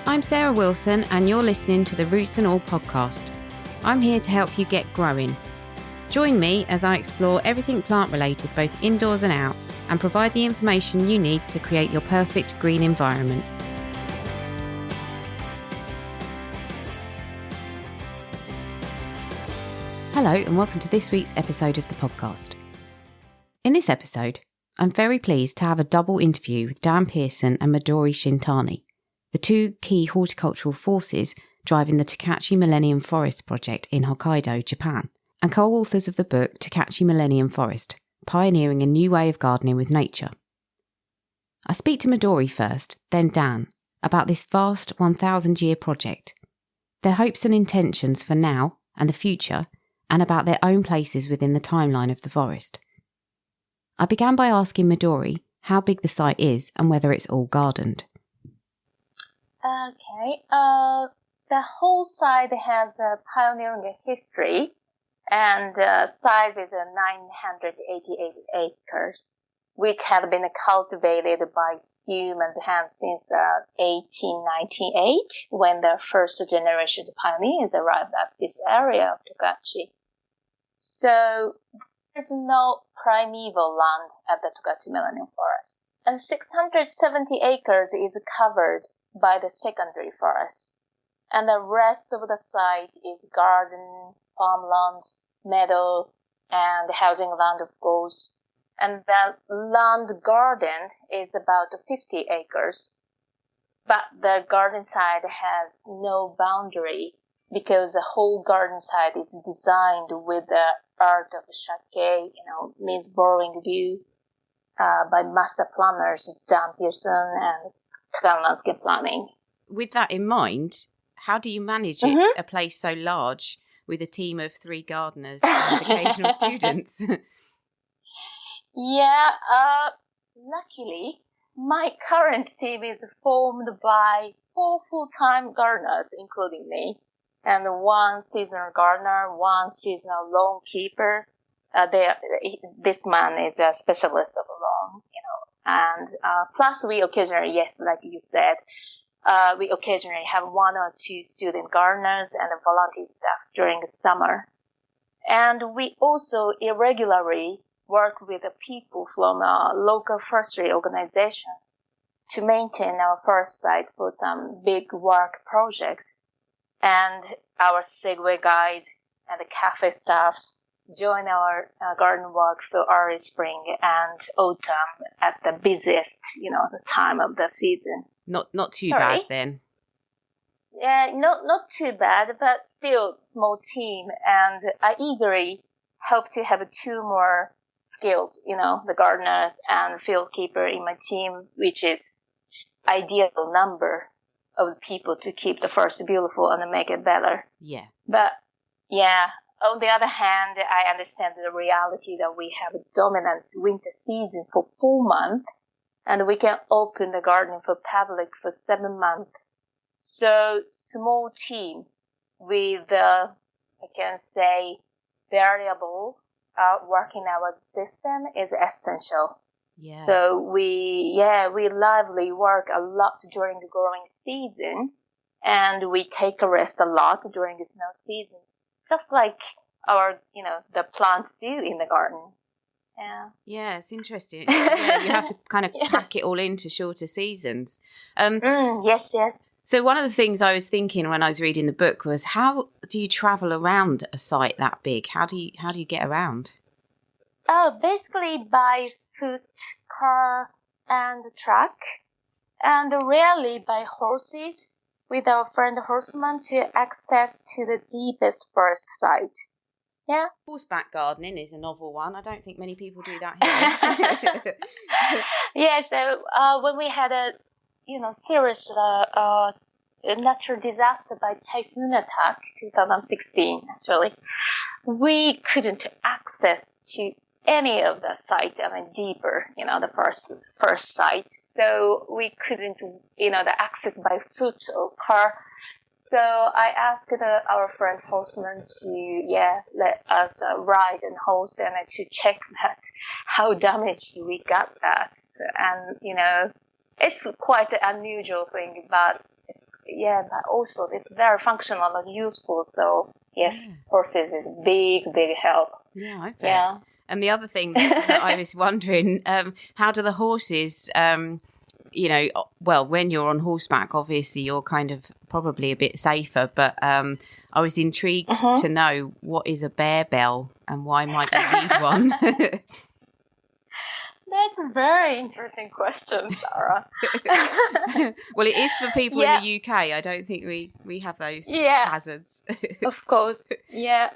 I'm Sarah Wilson and you're listening to the Roots and All podcast. I'm here to help you get growing. Join me as I explore everything plant related both indoors and out and provide the information you need to create your perfect green environment. Hello and welcome to this week's episode of the podcast. In this episode, I'm very pleased to have a double interview with Dan Pearson and Midori Shintani, the two key horticultural forces driving the Tokachi Millennium Forest project in Hokkaido, Japan, and co-authors of the book Tokachi Millennium Forest, Pioneering a New Way of Gardening with Nature. I speak to Midori first, then Dan, about this vast 1,000-year project, their hopes and intentions for now and the future, and about their own places within the timeline of the forest. I began by asking Midori how big the site is and whether it's all gardened. Okay, the whole site has a pioneering history, and size is 988 acres, which had been cultivated by humans' hands since 1898, when the first generation of pioneers arrived at this area of Tokachi. So there's no primeval land at the Tokachi Millennium Forest, and 670 acres is covered by the secondary forest, and the rest of the site is garden, farmland, meadow, and housing land, of course. And the land garden is about 50 acres, but the garden side has no boundary because the whole garden site is designed with the art of shake, means borrowing view, by master planners Dan Pearson and Tokachi Landscape Planning. With that in mind, how do you manage it, a place so large with a team of 3 gardeners and occasional students? Yeah, luckily, my current team is formed by 4 full-time gardeners, including me, and 1 seasonal gardener, 1 seasonal lawn keeper. This man is a specialist of lawn, and plus we occasionally, yes, like you said, we occasionally have 1 or 2 student gardeners and volunteer staff during the summer. And we also irregularly work with the people from a local forestry organization to maintain our forest site for some big work projects. And our Segway guides and the cafe staffs join our garden work for early spring and autumn at the busiest, the time of the season. Not too bad then. Yeah, not too bad, but still small team. And I eagerly hope to have 2 more skilled, the gardener and field keeper in my team, which is ideal number of people to keep the forest beautiful and make it better. Yeah. But yeah, on the other hand, I understand the reality that we have a dominant winter season for 4 months, and we can open the garden for public for 7 months. So small team with, I can say, variable working hours system is essential. Yeah. So we lively work a lot during the growing season, and we take a rest a lot during the snow season, just like our, the plants do in the garden. Yeah. Yeah, it's interesting. Yeah, you have to kind of pack it all into shorter seasons. Yes. So one of the things I was thinking when I was reading the book was, how do you travel around a site that big? How do you get around? Basically by foot, car, and truck, and rarely by horses with our friend Horseman to access to the deepest forest site. Yeah. Horseback gardening is a novel one. I don't think many people do that here. Yeah, so when we had a serious natural disaster by typhoon attack 2016, actually, we couldn't access to any of the site, deeper, the first site. So we couldn't, the access by foot or car. So I asked our friend Horseman to, let us ride and horse and to check that how damaged we got that. So, and, it's quite an unusual thing, but but also it's very functional and useful. So yes, horses is big help. Yeah, I bet. Yeah. And the other thing that I was wondering, how do the horses, well, when you're on horseback, obviously you're kind of probably a bit safer, but I was intrigued to know, what is a bear bell and why might you need one? That's a very interesting question, Sarah. Well, it is for people in the UK. I don't think we have those hazards. Of course. Yeah.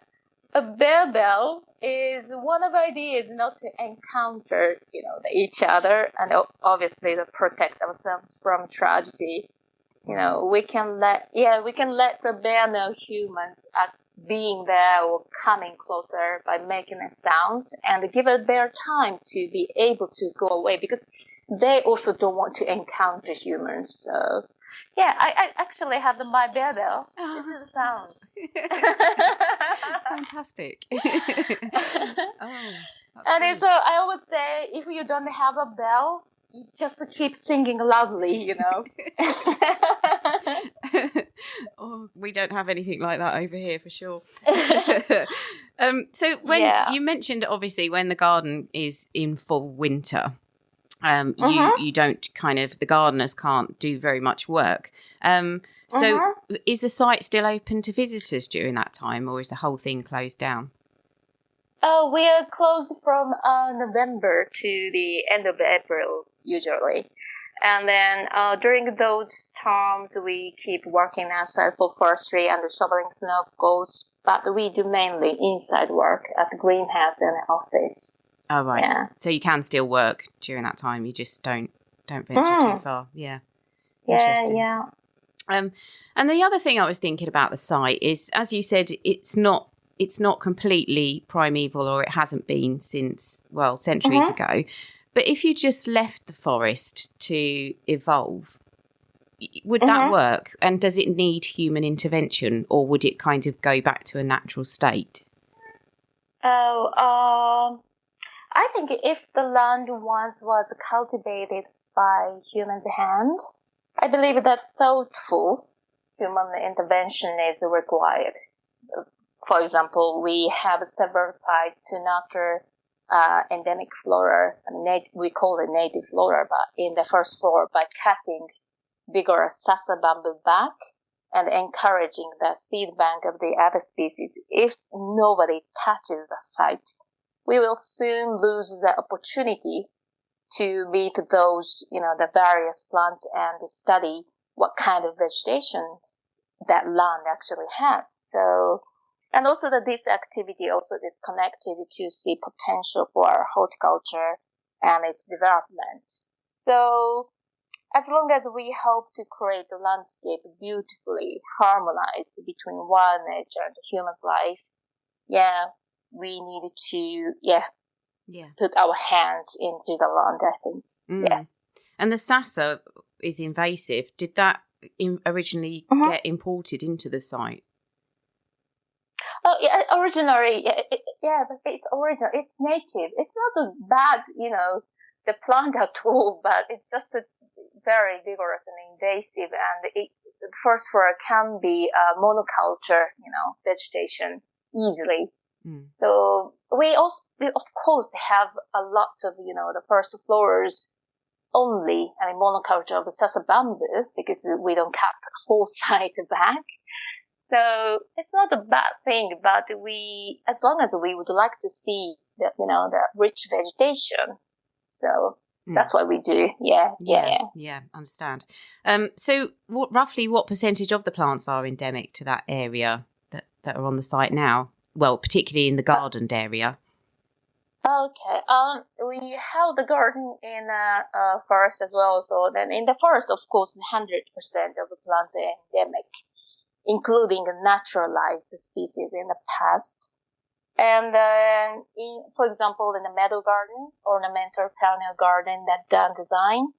A bear bell is one of the ideas not to encounter, each other, and obviously to protect ourselves from tragedy. We can let the bear know humans are being there or coming closer by making a sounds, and give a bear time to be able to go away, because they also don't want to encounter humans. So, yeah, I actually have my bear bell. This is the sound. Fantastic. And so I always say, if you don't have a bell, you just keep singing loudly, Oh, we don't have anything like that over here for sure. So when you mentioned, obviously, when the garden is in full winter, you don't the gardeners can't do very much work. So is the site still open to visitors during that time, or is the whole thing closed down? We are closed from November to the end of April, usually. And then during those times, we keep working outside for forestry and shoveling snow goals, but we do mainly inside work at the greenhouse and the office. Oh, right. Yeah. So you can still work during that time. You just don't venture too far. Yeah. Interesting. Yeah. And the other thing I was thinking about the site is, as you said, it's not completely primeval, or it hasn't been since, centuries ago. But if you just left the forest to evolve, would that work? And does it need human intervention, or would it kind of go back to a natural state? I think if the land once was cultivated by human's hand, I believe that thoughtful human intervention is required. So, for example, we have several sites to nurture endemic flora. We call it native flora, but in the first floor, by cutting vigorous sasa bamboo back and encouraging the seed bank of the other species. If nobody touches the site, we will soon lose the opportunity to meet those, the various plants and study what kind of vegetation that land actually has. So, and also this activity also is connected to see potential for horticulture and its development. So, as long as we hope to create a landscape beautifully harmonized between wild nature and human's life, we need to, put our hands into the land, I think. Yes. And the sasa is invasive. Did that originally get imported into the site? Oh, yeah, originally, but it's original. It's native. It's not a bad, the plant at all, but it's just a very vigorous and invasive, and first floor can be monoculture, vegetation easily. So we of course have a lot of, the first floors only, monoculture of sasa bamboo, because we don't cut the whole site back. So it's not a bad thing, but as long as we would like to see the rich vegetation. So that's what we do. Yeah. Understand. So roughly what percentage of the plants are endemic to that area that are on the site now? Well, particularly in the gardened area. Okay. We have the garden in a forest as well. So then in the forest, of course, 100% of the plants are endemic, including naturalized species in the past. And for example, in the Meadow Garden, ornamental perennial garden that Dan designed,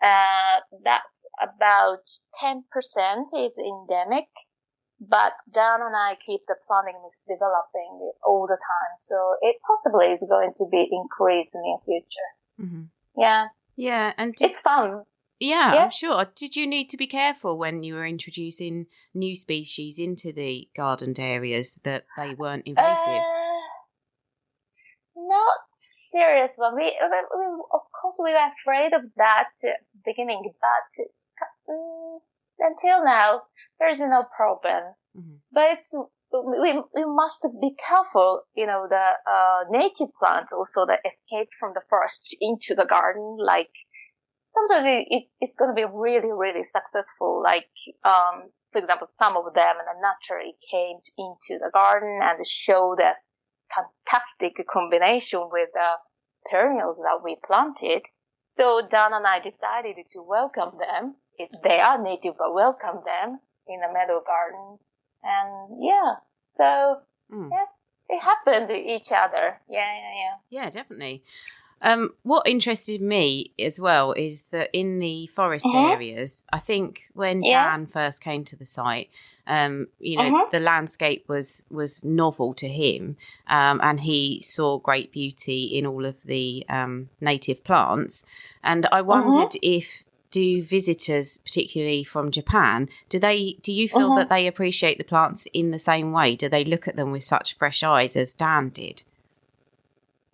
that's about 10% is endemic. But Dan and I keep the planting mix developing all the time, so it possibly is going to be increased in the future. Yeah. Yeah, and it's fun. Yeah, Yeah. I'm sure. Did you need to be careful when you were introducing new species into the gardened areas that they weren't invasive? Not serious, but of course we were afraid of that at the beginning, but until now there is no problem. Mm-hmm. But we must be careful, the native plants also that escape from the forest into the garden. Like sometimes it's going to be really, really successful. Like, for example, some of them naturally came into the garden and showed us fantastic combination with the perennials that we planted. So Dan and I decided to welcome them. They are native, but welcome them in the Meadow Garden. And so yes, it happened to each other. Yeah, definitely. What interested me as well is that in the forest areas, I think when Dan first came to the site, the landscape was novel to him, and he saw great beauty in all of the native plants. And I wondered do visitors, particularly from Japan, do you feel that they appreciate the plants in the same way? Do they look at them with such fresh eyes as Dan did?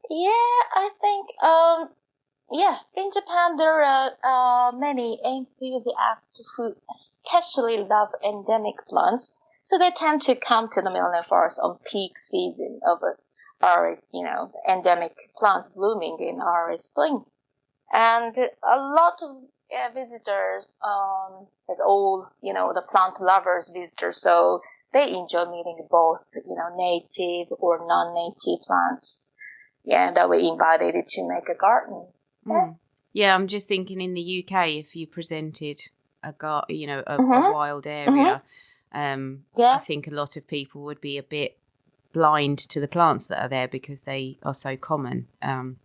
Yeah, I think, in Japan there are many enthusiasts who especially love endemic plants. So they tend to come to the Millennium Forest on peak season of early, the endemic plants blooming in early spring. And a lot of visitors, as all, the plant lovers visitors, so they enjoy meeting both, native or non-native plants. Yeah, that we invited to make a garden. Yeah, I'm just thinking in the UK, if you presented a wild area, I think a lot of people would be a bit blind to the plants that are there because they are so common. And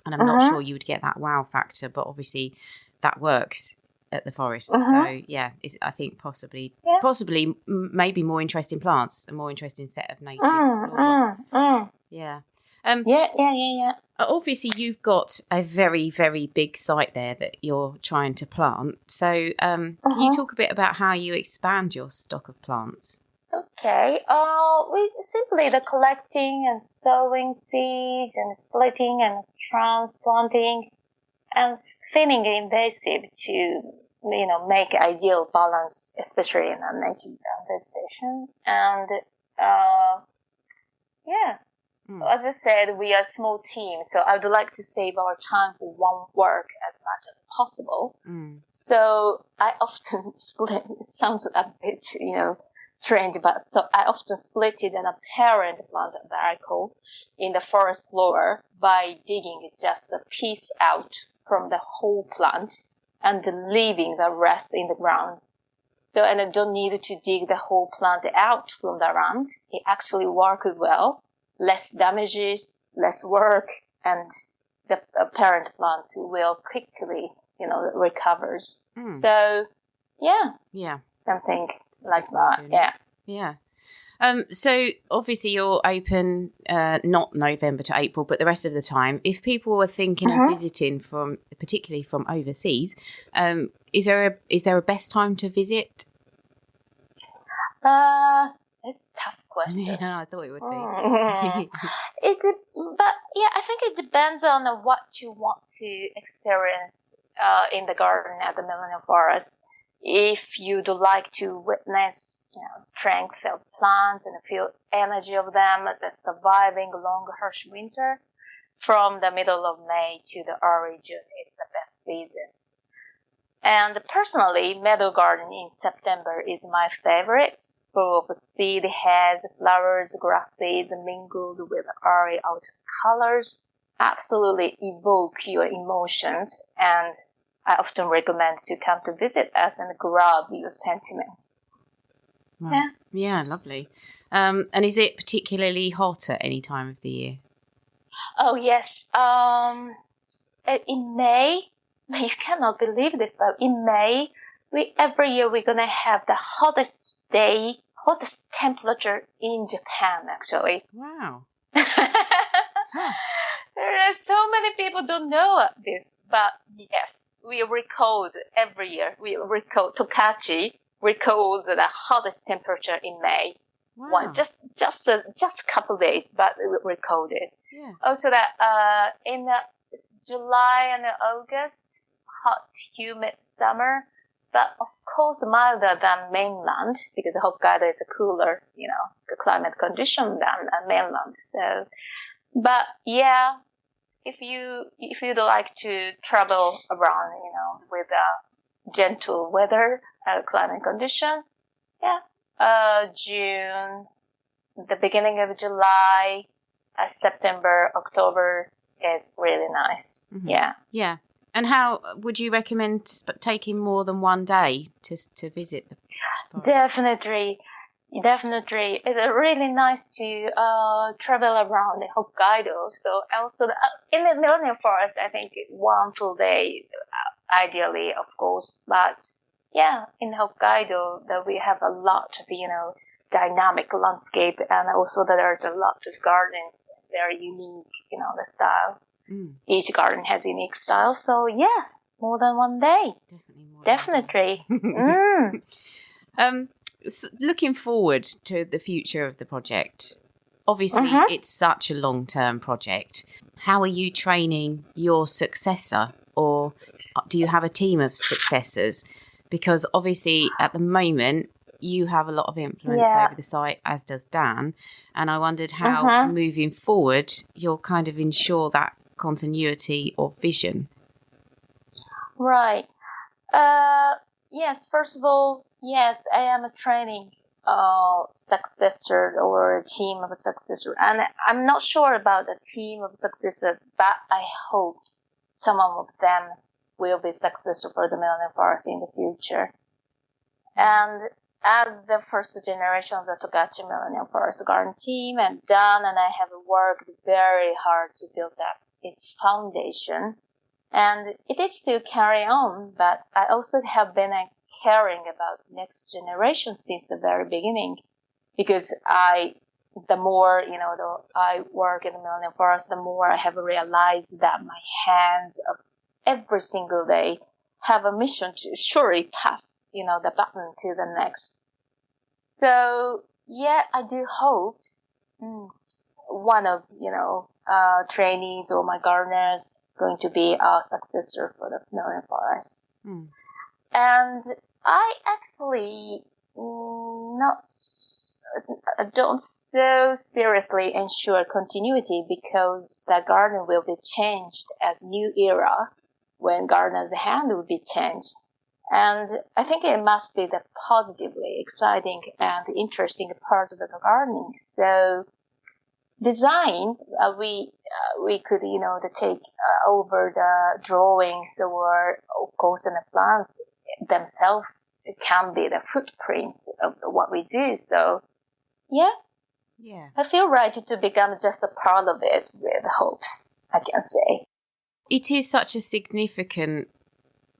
I'm not sure you would get that wow factor, but obviously that works at the forest. So yeah, I think possibly maybe more interesting plants, a more interesting set of native flora. Yeah. Obviously, you've got a very, very big site there that you're trying to plant. So, can you talk a bit about how you expand your stock of plants? Okay. We simply the collecting and sowing seeds and splitting and transplanting and thinning invasive to make ideal balance, especially in a native vegetation. And as I said, we are a small team, so I would like to save our time for one work as much as possible. So I often split. It sounds a bit, strange, but so I often split it in a parent plant that I call in the forest floor by digging just a piece out from the whole plant and leaving the rest in the ground. So, and I don't need to dig the whole plant out from the ground. It actually works well. Less damages, less work, and the parent plant will quickly, recovers. So, something like that. Yeah. So obviously you're open not November to April, but the rest of the time. If people were thinking of visiting particularly from overseas, is there a best time to visit? It's a tough question. Yeah, I thought it would be. I think it depends on what you want to experience in the garden at the Millennium Forest. If you'd like to witness, strength of plants and feel energy of them, the surviving long harsh winter, from the middle of May to the early June is the best season. And personally, Meadow Garden in September is my favorite, full of seed heads, flowers, grasses mingled with early autumn colors. Absolutely evoke your emotions, and I often recommend to come to visit us and grab your sentiment. Right. Yeah, lovely. And is it particularly hot at any time of the year? Oh, yes. In May, you cannot believe this, but in May, every year we're going to have the hottest temperature in Japan, actually. Wow. There are so many people don't know this, but yes, we record every year. We record Tokachi record the hottest temperature in May. Wow. Just a couple days, but we recorded. Yeah. Also that in July and August, hot, humid summer, but of course milder than mainland because Hokkaido is a cooler, climate condition than mainland. So, but yeah, if you'd like to travel around, with gentle weather, climate condition, yeah, June, the beginning of July, September, October is really nice. Mm-hmm. Yeah. Yeah. And how would you recommend taking more than one day to visit the forest? Definitely. It's really nice to travel around Hokkaido. So also in the Millennium Forest, I think 1 full day, ideally, of course. But yeah, in Hokkaido, that we have a lot of dynamic landscape, and also that there's a lot of gardens. Very unique, the style. Each garden has unique style. So yes, more than 1 day. Definitely. So looking forward to the future of the project, obviously it's such a long-term project. How are you training your successor, or do you have a team of successors? Because obviously at the moment you have a lot of influence over the site, as does Dan, and I wondered how moving forward you'll kind of ensure that continuity or vision. Right. Yes, first of all, yes, I am a training successor or a team of a successor. And I'm not sure about a team of successor, but I hope some of them will be successor for the Millennium Forest in the future. And as the first generation of the Tokachi Millennium Forest Garden team, and Dan and I have worked very hard to build up its foundation. And it is still carry on, but I also have been caring about the next generation since the very beginning, because the more, I work in the Millennium Forest, the more I have realized that my hands of every single day have a mission to surely pass, the baton to the next. So, yeah, I do hope one of, trainees or my gardeners going to be our successor for the Millennium Forest. And I actually don't so seriously ensure continuity, because the garden will be changed as new era when gardener's hand will be changed. And I think it must be the positively exciting and interesting part of the gardening. So design, we could, take over the drawings, or of course, and the plants themselves can be the footprints of what we do. So, yeah, I feel right to become just a part of it with hopes, I can say. It is such a significant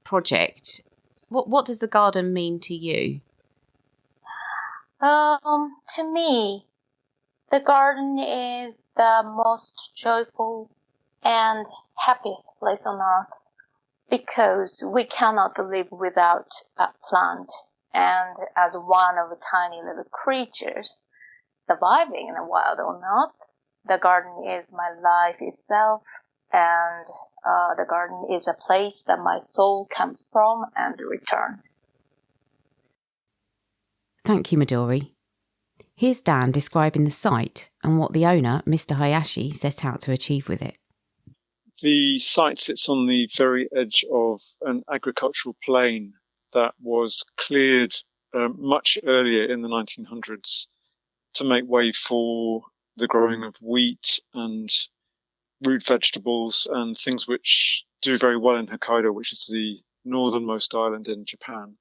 project. What does the garden mean to you? To me, the garden is the most joyful and happiest place on earth, because we cannot live without a plant. And as one of the tiny little creatures surviving in the wild or not, the garden is my life itself, and the garden is a place that my soul comes from and returns. Thank you, Midori. Here's Dan describing the site and what the owner, Mr. Hayashi, set out to achieve with it. The site sits on the very edge of an agricultural plain that was cleared much earlier in the 1900s to make way for the growing of wheat and root vegetables and things which do very well in Hokkaido, which is the northernmost island in Japan.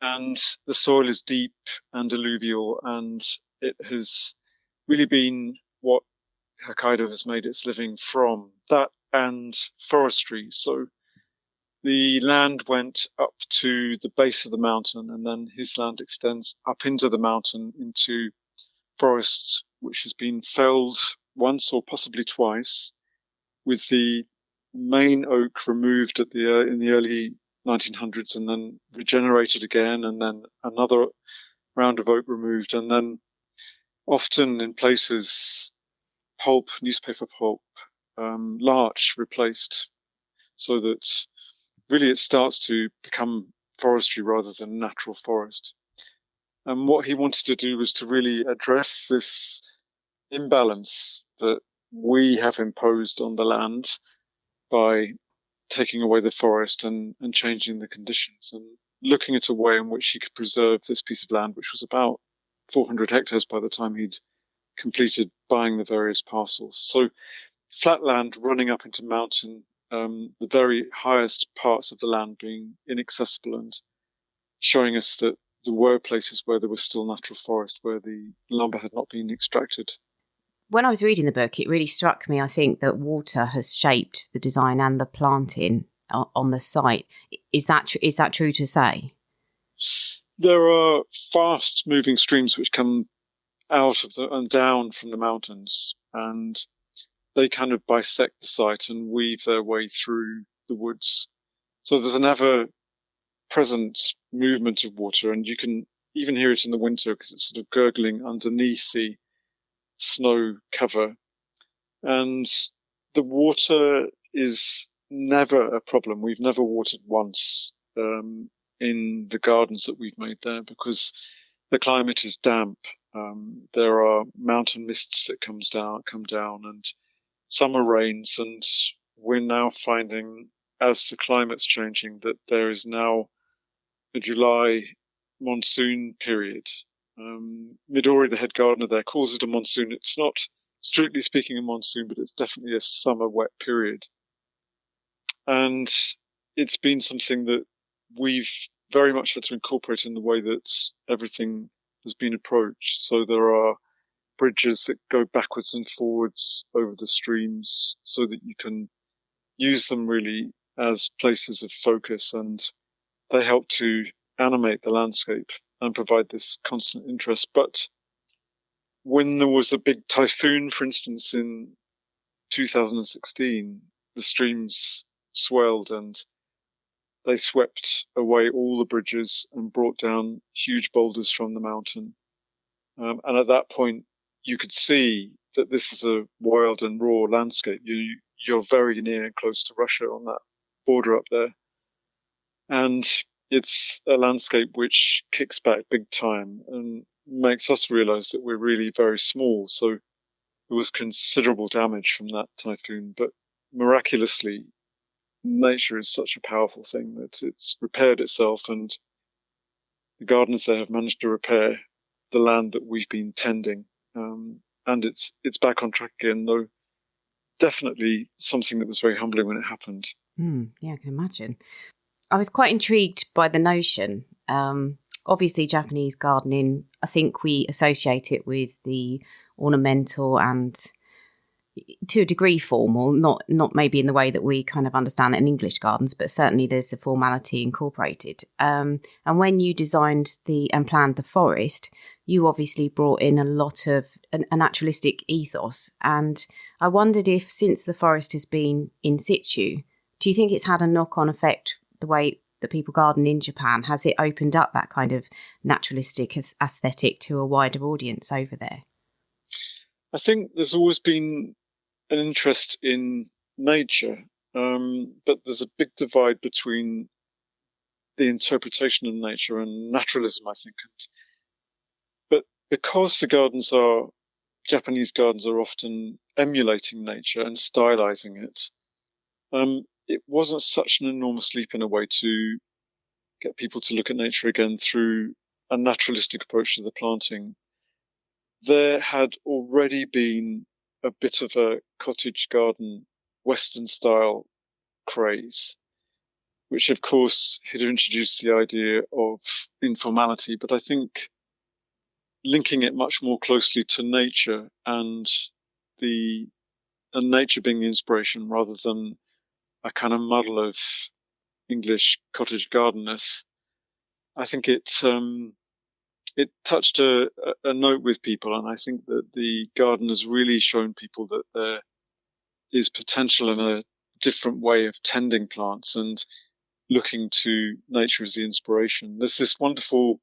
And the soil is deep and alluvial, and it has really been what Hokkaido has made its living from, that and forestry. So the land went up to the base of the mountain, and then his land extends up into the mountain into forest, which has been felled once or possibly twice, with the main oak removed in the early 1900s and then regenerated again, and then another round of oak removed, and then often in places pulp, newspaper pulp, larch replaced, so that really it starts to become forestry rather than natural forest. And what he wanted to do was to really address this imbalance that we have imposed on the land by taking away the forest and changing the conditions, and looking at a way in which he could preserve this piece of land, which was about 400 hectares by the time he'd completed buying the various parcels. So flat land running up into mountain, the very highest parts of the land being inaccessible, and showing us that there were places where there was still natural forest, where the lumber had not been extracted. When I was reading the book, it really struck me, I think, that water has shaped the design and the planting on the site. Is that true to say? There are fast-moving streams which come out of and down from the mountains, and they kind of bisect the site and weave their way through the woods. So there's an ever-present movement of water, and you can even hear it in the winter because it's sort of gurgling underneath the snow cover. And the water is never a problem. We've never watered once in the gardens that we've made there, because the climate is damp. There are mountain mists that come down, and summer rains, and we're now finding, as the climate's changing, that there is now a July monsoon period. Midori, the head gardener there, calls it a monsoon. It's not strictly speaking a monsoon, but it's definitely a summer wet period. And it's been something that we've very much had to incorporate in the way that everything has been approached. So there are bridges that go backwards and forwards over the streams so that you can use them really as places of focus, and they help to animate the landscape and provide this constant interest. But when there was a big typhoon, for instance, in 2016, the streams swelled and they swept away all the bridges and brought down huge boulders from the mountain. And at that point, you could see that this is a wild and raw landscape. You're very near and close to Russia on that border up there. And it's a landscape which kicks back big time and makes us realize that we're really very small. So there was considerable damage from that typhoon, but miraculously, nature is such a powerful thing that it's repaired itself, and the gardeners there have managed to repair the land that we've been tending, and it's back on track again, though definitely something that was very humbling when it happened. Yeah, I can imagine. I was quite intrigued by the notion. Obviously, Japanese gardening, I think we associate it with the ornamental and, to a degree, formal, not maybe in the way that we kind of understand it in English gardens, but certainly there's a formality incorporated. And when you designed and planned the forest, you obviously brought in a lot of a naturalistic ethos. And I wondered if, since the forest has been in situ, do you think it's had a knock-on effect the way that people garden in Japan? Has it opened up that kind of naturalistic aesthetic to a wider audience over there? I think there's always been an interest in nature, but there's a big divide between the interpretation of nature and naturalism, I think. But because the Japanese gardens are often emulating nature and stylizing it, it wasn't such an enormous leap in a way to get people to look at nature again through a naturalistic approach to the planting. There had already been a bit of a cottage garden, Western style craze, which of course had introduced the idea of informality, but I think linking it much more closely to nature and nature being the inspiration rather than a kind of muddle of English cottage gardenness. I think it touched a note with people, and I think that the garden has really shown people that is potential in a different way of tending plants and looking to nature as the inspiration. There's this wonderful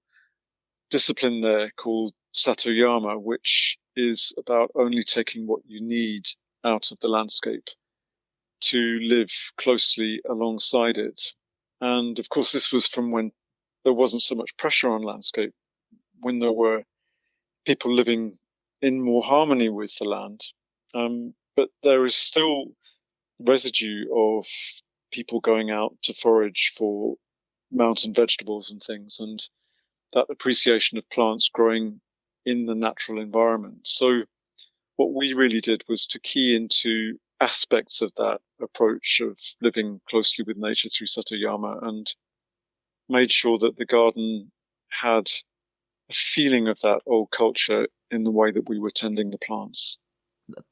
discipline there called Satoyama, which is about only taking what you need out of the landscape to live closely alongside it. And of course, this was from when there wasn't so much pressure on landscape, when there were people living in more harmony with the land. But there is still residue of people going out to forage for mountain vegetables and things, and that appreciation of plants growing in the natural environment. So what we really did was to key into aspects of that approach of living closely with nature through Satoyama, and made sure that the garden had a feeling of that old culture in the way that we were tending the plants.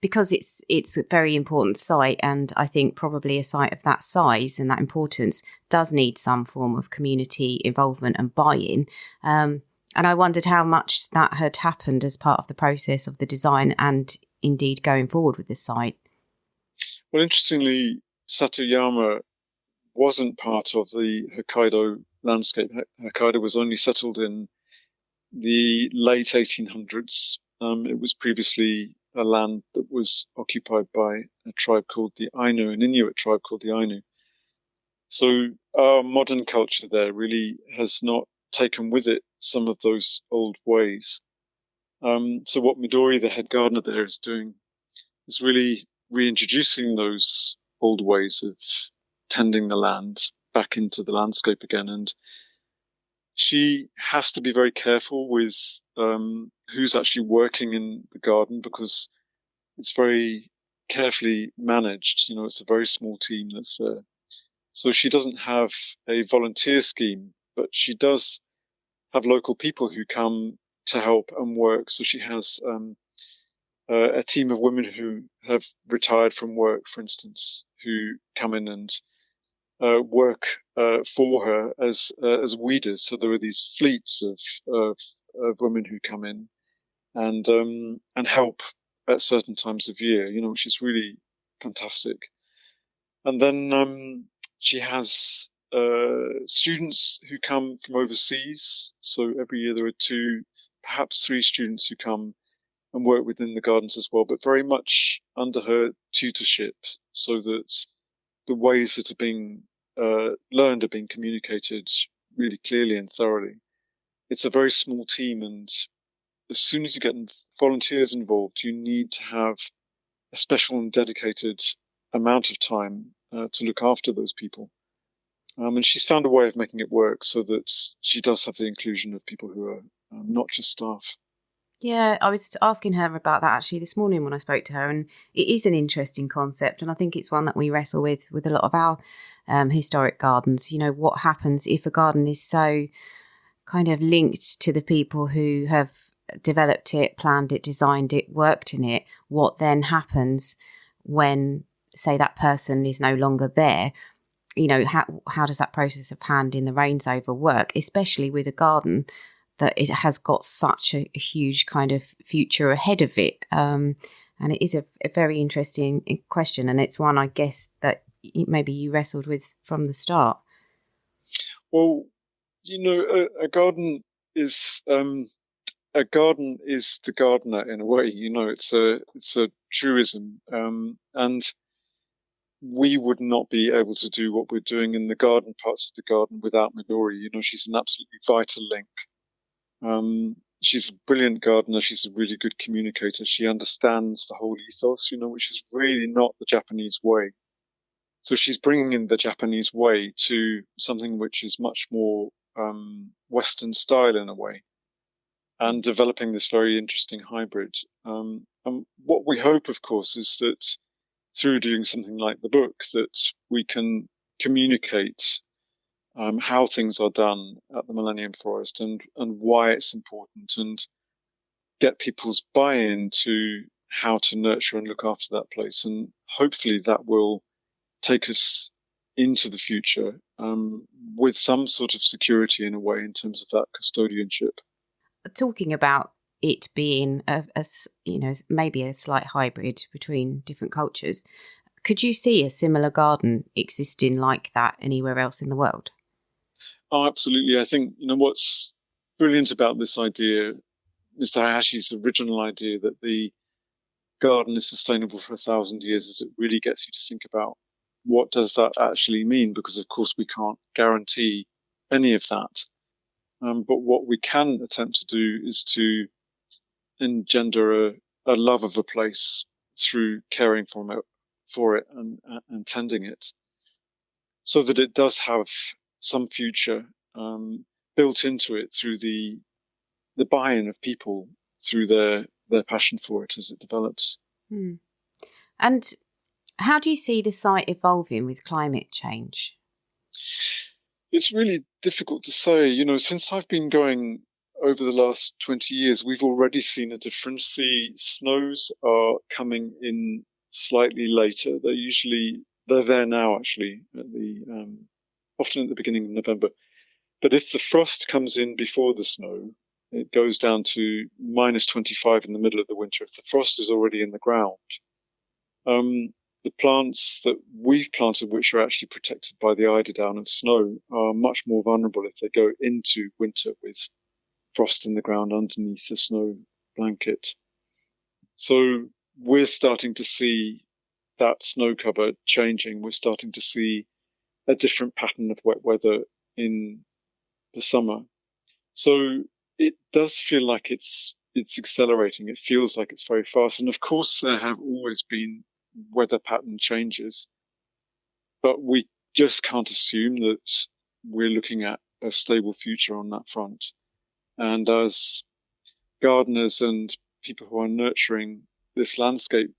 Because it's a very important site, and I think probably a site of that size and that importance does need some form of community involvement and buy-in. And I wondered how much that had happened as part of the process of the design and indeed going forward with this site. Well, interestingly, Satoyama wasn't part of the Hokkaido landscape. Hokkaido was only settled in the late 1800s. It was previously a land that was occupied by a tribe called the Ainu, an Inuit tribe called the Ainu. So our modern culture there really has not taken with it some of those old ways. So what Midori, the head gardener there, is doing is really reintroducing those old ways of tending the land back into the landscape again. And she has to be very careful with who's actually working in the garden, because it's very carefully managed. You know, it's a very small team that's there. So she doesn't have a volunteer scheme, but she does have local people who come to help and work. So she has a team of women who have retired from work, for instance, who come in and work for her as weeders. So there are these fleets of women who come in and help at certain times of year, you know, which is really fantastic. And then she has students who come from overseas. So every year there are 2, perhaps 3 students who come and work within the gardens as well, but very much under her tutorship, so that the ways that are being learned are being communicated really clearly and thoroughly. It's a very small team, and as soon as you get volunteers involved, you need to have a special and dedicated amount of time to look after those people. And she's found a way of making it work so that she does have the inclusion of people who are not just staff. Yeah, I was asking her about that actually this morning when I spoke to her, and it is an interesting concept, and I think it's one that we wrestle with a lot of our historic gardens. You know, what happens if a garden is so kind of linked to the people who have developed it, planned it, designed it, worked in it? What then happens when, say, that person is no longer there? You know, how does that process of handing the reins over work, especially with a garden that it has got such a huge kind of future ahead of it? And it is a very interesting question, and it's one I guess that maybe you wrestled with from the start. Well, you know, a garden is the gardener in a way. You know, it's a truism, and we would not be able to do what we're doing in the garden parts of the garden without Midori. You know, she's an absolutely vital link. She's a brilliant gardener. She's a really good communicator. She understands the whole ethos, you know, which is really not the Japanese way. So she's bringing in the Japanese way to something which is much more Western style in a way, and developing this very interesting hybrid. And what we hope, of course, is that through doing something like the book, that we can communicate how things are done at the Millennium Forest and why it's important, and get people's buy-in to how to nurture and look after that place. And hopefully that will take us into the future with some sort of security in a way in terms of that custodianship. Talking about it being a you know, maybe a slight hybrid between different cultures, Could you see a similar garden existing like that anywhere else in the world? Oh, absolutely. I think, what's brilliant about this idea, Mr. Hayashi's original idea that the garden is sustainable for 1,000 years, is it really gets you to think about what does that actually mean? Because, of course, we can't guarantee any of that. But what we can attempt to do is to engender a love of a place through caring for it and tending it, so that it does have some future built into it through the buy-in of people, through their passion for it as it develops. And how do you see the site evolving with climate change? It's really difficult to say. Since I've been going over the last 20 years, we've already seen a difference. The snows are coming in slightly later. They're there now, actually, often at the beginning of November. But if the frost comes in before the snow, it goes down to minus 25 in the middle of the winter. If the frost is already in the ground, the plants that we've planted, which are actually protected by the eiderdown of snow, are much more vulnerable if they go into winter with frost in the ground underneath the snow blanket. So we're starting to see that snow cover changing. We're starting to see a different pattern of wet weather in the summer. So it does feel like it's accelerating. It feels like it's very fast. And of course, there have always been weather pattern changes, but we just can't assume that we're looking at a stable future on that front. And as gardeners and people who are nurturing this landscape,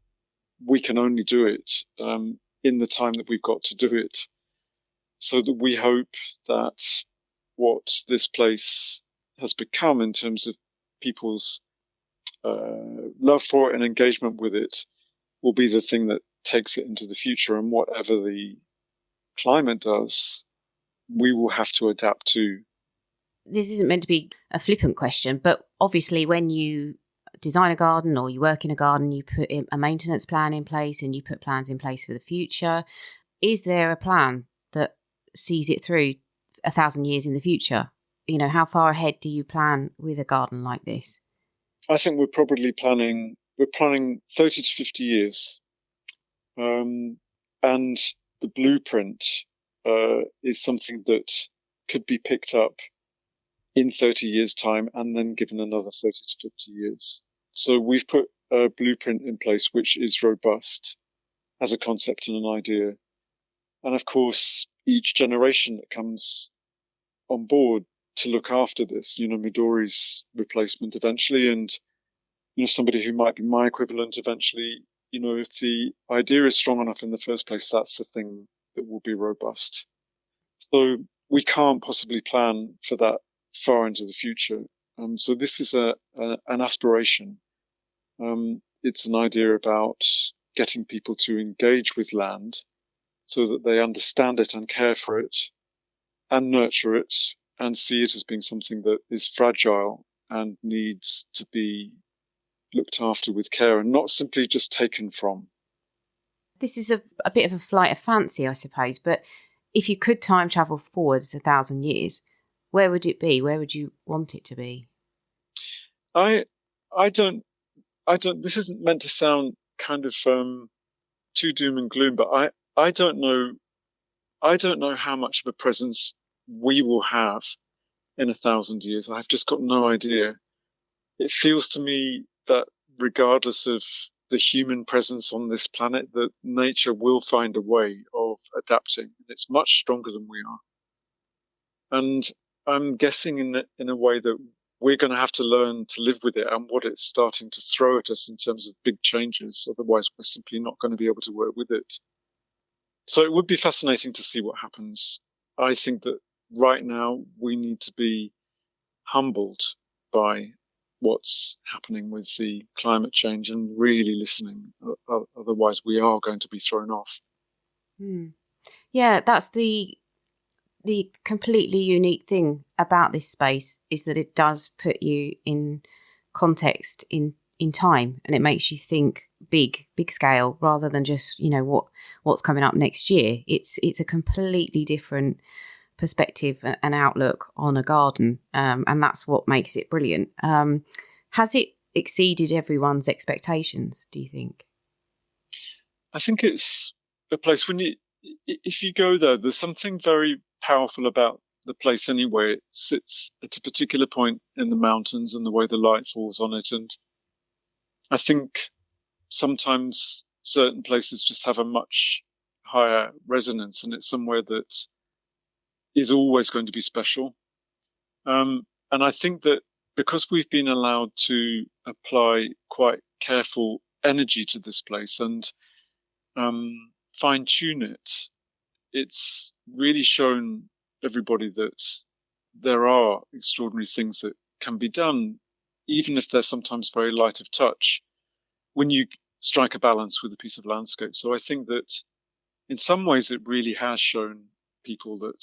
we can only do it in the time that we've got to do it. So that we hope that what this place has become in terms of people's love for it and engagement with it will be the thing that takes it into the future. And whatever the climate does, we will have to adapt to. This isn't meant to be a flippant question, but obviously when you design a garden or you work in a garden, you put a maintenance plan in place and you put plans in place for the future. Is there a plan that sees it through 1,000 years in the future? How far ahead do you plan with a garden like this? I think we're planning 30 to 50 years. And the blueprint is something that could be picked up in 30 years' time and then given another 30 to 50 years. So we've put a blueprint in place which is robust as a concept and an idea. And of course, each generation that comes on board to look after this, Midori's replacement eventually, and somebody who might be my equivalent eventually, if the idea is strong enough in the first place, that's the thing that will be robust. So we can't possibly plan for that far into the future. So this is an aspiration. It's an idea about getting people to engage with land so that they understand it and care for it and nurture it and see it as being something that is fragile and needs to be looked after with care and not simply just taken from. This is a bit of a flight of fancy, I suppose, but if you could time travel forwards 1,000 years, where would it be? Where would you want it to be? I don't, this isn't meant to sound kind of too doom and gloom, but I don't know how much of a presence we will have in 1,000 years. I've just got no idea. It feels to me that regardless of the human presence on this planet, that nature will find a way of adapting. It's much stronger than we are. And I'm guessing in a way that we're going to have to learn to live with it and what it's starting to throw at us in terms of big changes. Otherwise, we're simply not going to be able to work with it. So it would be fascinating to see what happens. I think that right now we need to be humbled by what's happening with the climate change and really listening. Otherwise, we are going to be thrown off. Yeah, that's the completely unique thing about this space, is that it does put you in context in in time, and it makes you think big scale rather than just, what's coming up next year. It's a completely different perspective and outlook on a garden, and that's what makes it brilliant. Has it exceeded everyone's expectations, do you think? I think it's a place if you go there, there's something very powerful about the place anyway. It sits at a particular point in the mountains and the way the light falls on it. And I think sometimes certain places just have a much higher resonance, and it's somewhere that is always going to be special. And I think that because we've been allowed to apply quite careful energy to this place and fine tune it, it's really shown everybody that there are extraordinary things that can be done, even if they're sometimes very light of touch, when you strike a balance with a piece of landscape. So I think that in some ways it really has shown people that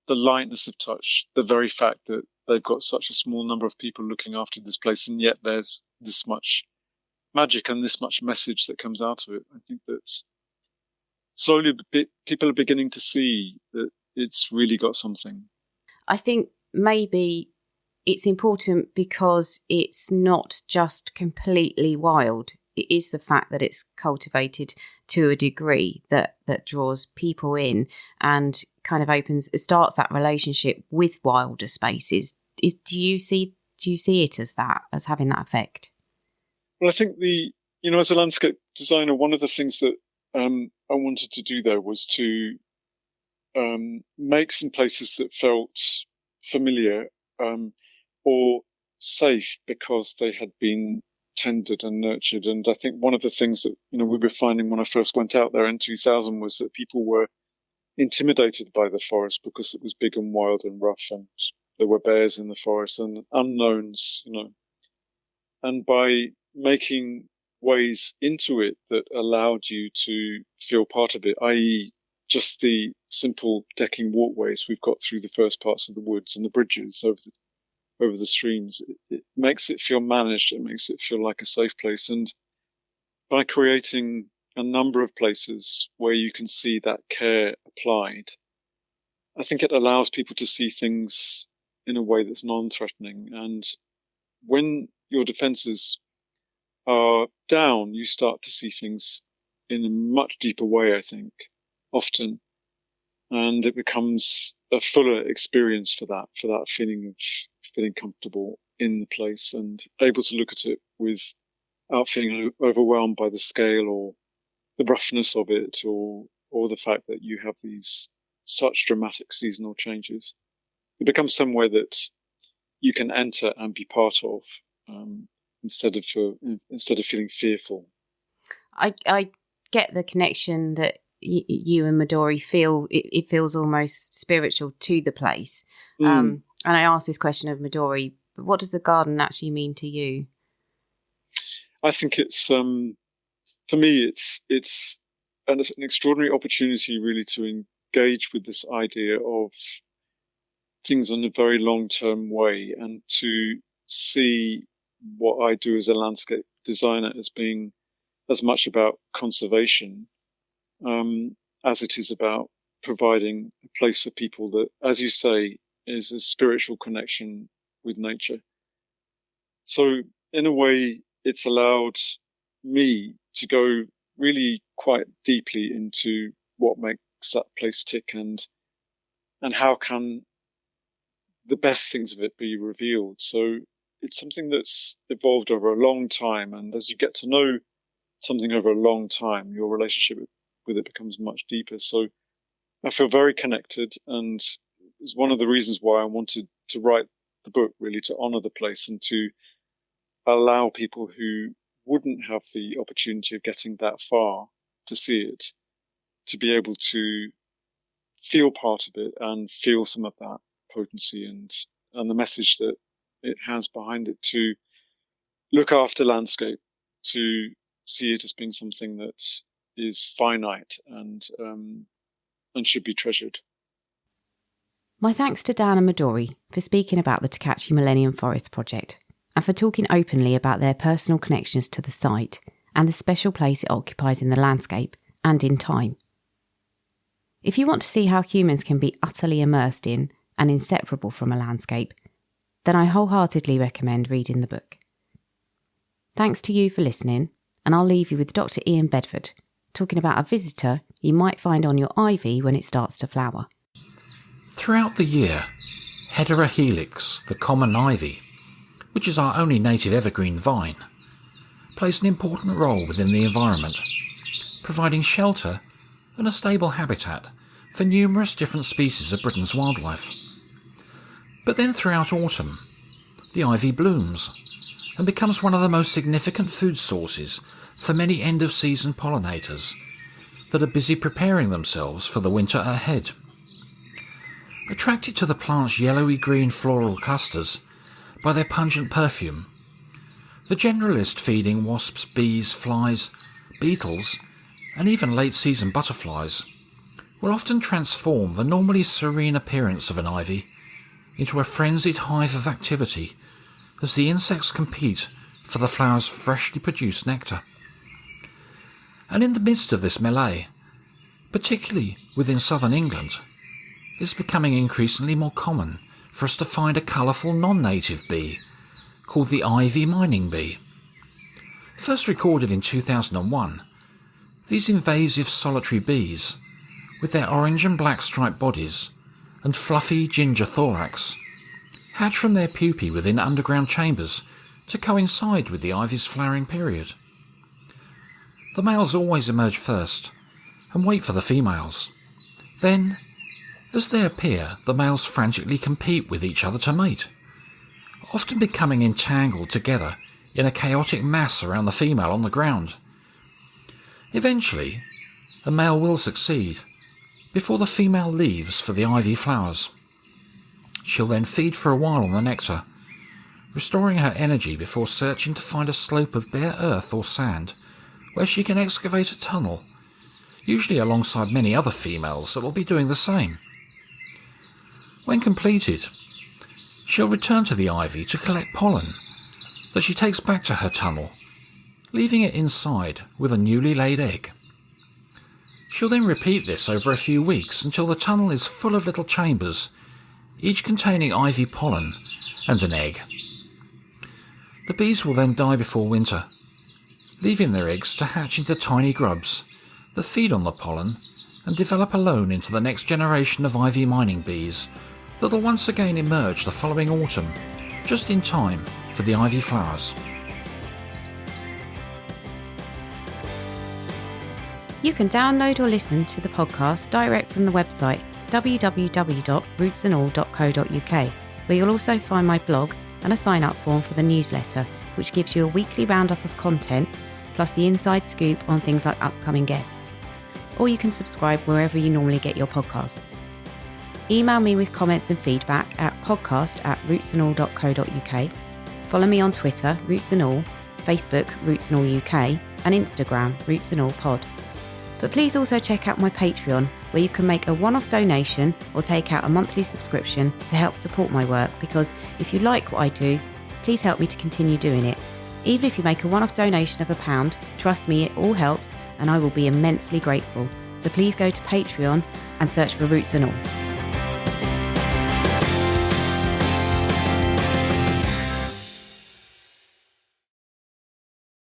the lightness of touch, the very fact that they've got such a small number of people looking after this place, and yet there's this much magic and this much message that comes out of it. I think that slowly people are beginning to see that it's really got something. I think maybe it's important because it's not just completely wild. It is the fact that it's cultivated to a degree that draws people in and kind of starts that relationship with wilder spaces. Do you see it as that, as having that effect? Well, I think as a landscape designer, one of the things that I wanted to do there was to make some places that felt familiar or safe because they had been tended and nurtured. And I think one of the things that we were finding when I first went out there in 2000 was that people were intimidated by the forest because it was big and wild and rough, and there were bears in the forest and unknowns, And by making ways into it that allowed you to feel part of it, i.e. just the simple decking walkways we've got through the first parts of the woods and the bridges over the streams, it makes it feel managed. It makes it feel like a safe place. And by creating a number of places where you can see that care applied, I think it allows people to see things in a way that's non-threatening. And when your defenses are down, you start to see things in a much deeper way, I think, often. And it becomes a fuller experience for that feeling of feeling comfortable in the place and able to look at it without feeling overwhelmed by the scale or the roughness of it or the fact that you have these such dramatic seasonal changes. It becomes somewhere that you can enter and be part of, instead of feeling fearful. I get the connection that you and Midori feel. It feels almost spiritual to the place. And I asked this question of Midori, but what does the garden actually mean to you? I think it's for me it's an extraordinary opportunity really to engage with this idea of things in a very long-term way and to see what I do as a landscape designer as being as much about conservation as it is about providing a place for people that, as you say, is a spiritual connection with nature. So in a way, it's allowed me to go really quite deeply into what makes that place tick and how can the best things of it be revealed. So it's something that's evolved over a long time. And as you get to know something over a long time, your relationship with it becomes much deeper. So I feel very connected, and it's one of the reasons why I wanted to write the book, really, to honor the place and to allow people who wouldn't have the opportunity of getting that far to see it, to be able to feel part of it and feel some of that potency and the message that it has behind it, to look after landscape, to see it as being something that is finite and should be treasured. My thanks to Dan and Midori for speaking about the Tokachi Millennium Forest project. and for talking openly about their personal connections to the site and the special place it occupies in the landscape and in time. If you want to see how humans can be utterly immersed in and inseparable from a landscape, then I wholeheartedly recommend reading the book. Thanks to you for listening, and I'll leave you with Dr. Ian Bedford talking about a visitor you might find on your ivy when it starts to flower. Throughout the year, Hedera helix, the common ivy, which is our only native evergreen vine, plays an important role within the environment, providing shelter and a stable habitat for numerous different species of Britain's wildlife. But then throughout autumn, the ivy blooms and becomes one of the most significant food sources for many end-of-season pollinators that are busy preparing themselves for the winter ahead. Attracted to the plant's yellowy-green floral clusters by their pungent perfume, the generalist feeding wasps, bees, flies, beetles, and even late-season butterflies will often transform the normally serene appearance of an ivy into a frenzied hive of activity as the insects compete for the flower's freshly produced nectar. And in the midst of this melee, particularly within southern England, it's becoming increasingly more common for us to find a colourful non-native bee called the ivy mining bee. First recorded in 2001, these invasive solitary bees, with their orange and black striped bodies and fluffy ginger thorax, hatch from their pupae within underground chambers to coincide with the ivy's flowering period. The males always emerge first and wait for the females. Then, as they appear, the males frantically compete with each other to mate, often becoming entangled together in a chaotic mass around the female on the ground. Eventually, a male will succeed before the female leaves for the ivy flowers. She'll then feed for a while on the nectar, restoring her energy before searching to find a slope of bare earth or sand where she can excavate a tunnel, usually alongside many other females that will be doing the same. When completed, she'll return to the ivy to collect pollen that she takes back to her tunnel, leaving it inside with a newly laid egg. She'll then repeat this over a few weeks until the tunnel is full of little chambers, each containing ivy pollen and an egg. The bees will then die before winter, leaving their eggs to hatch into tiny grubs that feed on the pollen and develop alone into the next generation of ivy mining bees that'll once again emerge the following autumn, just in time for the ivy flowers. You can download or listen to the podcast direct from the website www.rootsandall.co.uk, where you'll also find my blog and a sign-up form for the newsletter, which gives you a weekly roundup of content, plus the inside scoop on things like upcoming guests. Or you can subscribe wherever you normally get your podcasts. Email me with comments and feedback at podcast@rootsandall.co.uk. Follow me on Twitter, Roots and All, Facebook, Roots and All UK, and Instagram, Roots and All Pod. But please also check out my Patreon, where you can make a one-off donation or take out a monthly subscription to help support my work, because if you like what I do, please help me to continue doing it. Even if you make a one-off donation of £1, trust me, it all helps and I will be immensely grateful. So please go to Patreon and search for Roots and All.